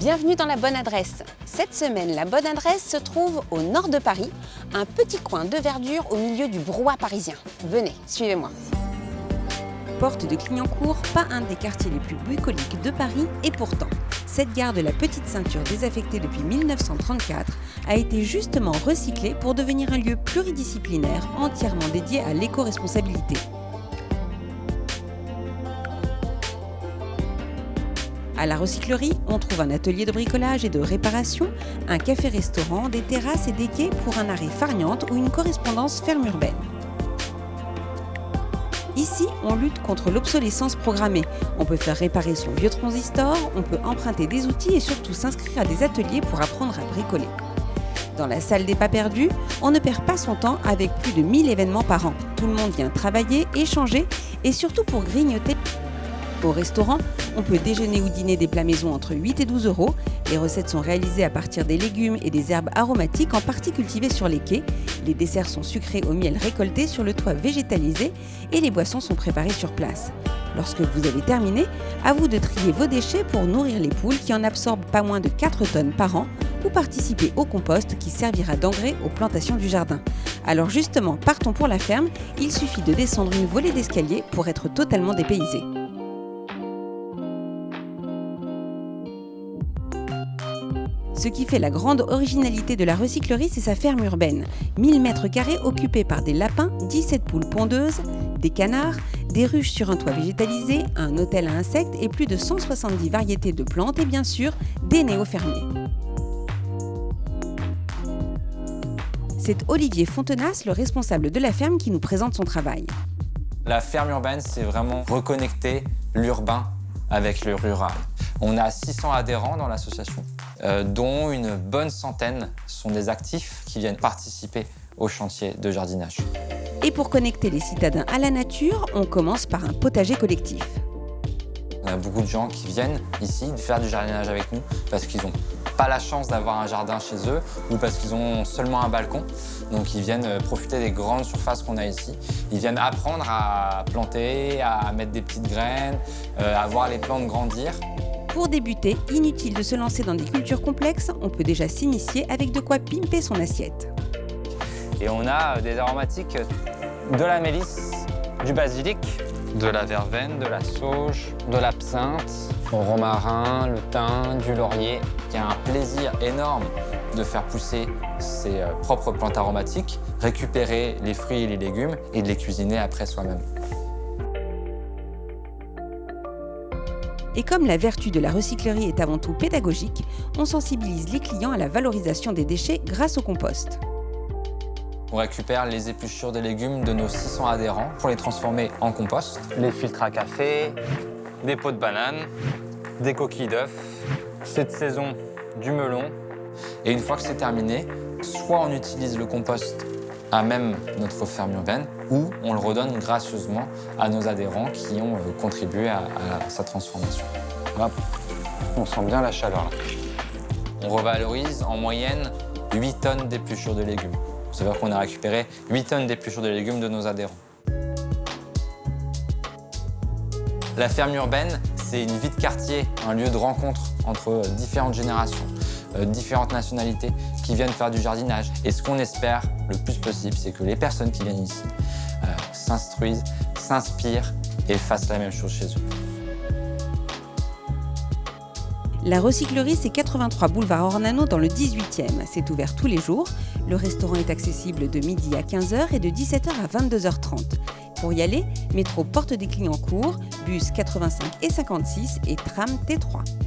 Bienvenue dans la bonne adresse. Cette semaine, la bonne adresse se trouve au nord de Paris, un petit coin de verdure au milieu du brouhaha parisien. Venez, suivez-moi. Porte de Clignancourt, pas un des quartiers les plus bucoliques de Paris, et pourtant, cette gare de la Petite Ceinture désaffectée depuis 1934 a été justement recyclée pour devenir un lieu pluridisciplinaire entièrement dédié à l'éco-responsabilité. À la recyclerie, on trouve un atelier de bricolage et de réparation, un café-restaurant, des terrasses et des quais pour un arrêt farniente ou une correspondance ferme urbaine. Ici, on lutte contre l'obsolescence programmée. On peut faire réparer son vieux transistor, on peut emprunter des outils et surtout s'inscrire à des ateliers pour apprendre à bricoler. Dans la salle des pas perdus, on ne perd pas son temps avec plus de 1000 événements par an. Tout le monde vient travailler, échanger et surtout pour grignoter. Au restaurant, on peut déjeuner ou dîner des plats maison entre 8 et 12 €. Les recettes sont réalisées à partir des légumes et des herbes aromatiques en partie cultivées sur les quais. Les desserts sont sucrés au miel récolté sur le toit végétalisé et les boissons sont préparées sur place. Lorsque vous avez terminé, à vous de trier vos déchets pour nourrir les poules qui en absorbent pas moins de 4 tonnes par an ou participer au compost qui servira d'engrais aux plantations du jardin. Alors justement, partons pour la ferme, il suffit de descendre une volée d'escalier pour être totalement dépaysé. Ce qui fait la grande originalité de la recyclerie, c'est sa ferme urbaine. 1000 mètres carrés occupés par des lapins, 17 poules pondeuses, des canards, des ruches sur un toit végétalisé, un hôtel à insectes et plus de 170 variétés de plantes et bien sûr, des néo-fermiers. C'est Olivier Fontenas, le responsable de la ferme, qui nous présente son travail. La ferme urbaine, c'est vraiment reconnecter l'urbain avec le rural. On a 600 adhérents dans l'association, dont une bonne centaine sont des actifs qui viennent participer au chantier de jardinage. Et pour connecter les citadins à la nature, on commence par un potager collectif. On a beaucoup de gens qui viennent ici faire du jardinage avec nous parce qu'ils n'ont pas la chance d'avoir un jardin chez eux ou parce qu'ils ont seulement un balcon. Donc ils viennent profiter des grandes surfaces qu'on a ici. Ils viennent apprendre à planter, à mettre des petites graines, à voir les plantes grandir. Pour débuter, inutile de se lancer dans des cultures complexes, on peut déjà s'initier avec de quoi pimper son assiette. Et on a des aromatiques, de la mélisse, du basilic, de la verveine, de la sauge, de l'absinthe, au romarin, le thym, du laurier. Il y a un plaisir énorme de faire pousser ses propres plantes aromatiques, récupérer les fruits et les légumes et de les cuisiner après soi-même. Et comme la vertu de la recyclerie est avant tout pédagogique, on sensibilise les clients à la valorisation des déchets grâce au compost. On récupère les épluchures des légumes de nos 600 adhérents pour les transformer en compost. Les filtres à café, des pots de banane, des coquilles d'œufs, cette saison du melon. Et une fois que c'est terminé, soit on utilise le compost à même notre ferme urbaine, ou on le redonne gracieusement à nos adhérents qui ont contribué à sa transformation. Hop. On sent bien la chaleur là. On revalorise en moyenne 8 tonnes d'épluchures de légumes. Ça veut dire qu'on a récupéré 8 tonnes d'épluchures de légumes de nos adhérents. La ferme urbaine, c'est une vie de quartier, un lieu de rencontre entre différentes générations, différentes nationalités qui viennent faire du jardinage. Et ce qu'on espère le plus possible, c'est que les personnes qui viennent ici s'instruisent, s'inspirent et fassent la même chose chez eux. La recyclerie, c'est 83 boulevard Ornano dans le 18e. C'est ouvert tous les jours. Le restaurant est accessible de midi à 15 h et de 17 h à 22 h 30. Pour y aller, métro Porte des Clignancourt, bus 85 et 56 et tram T3.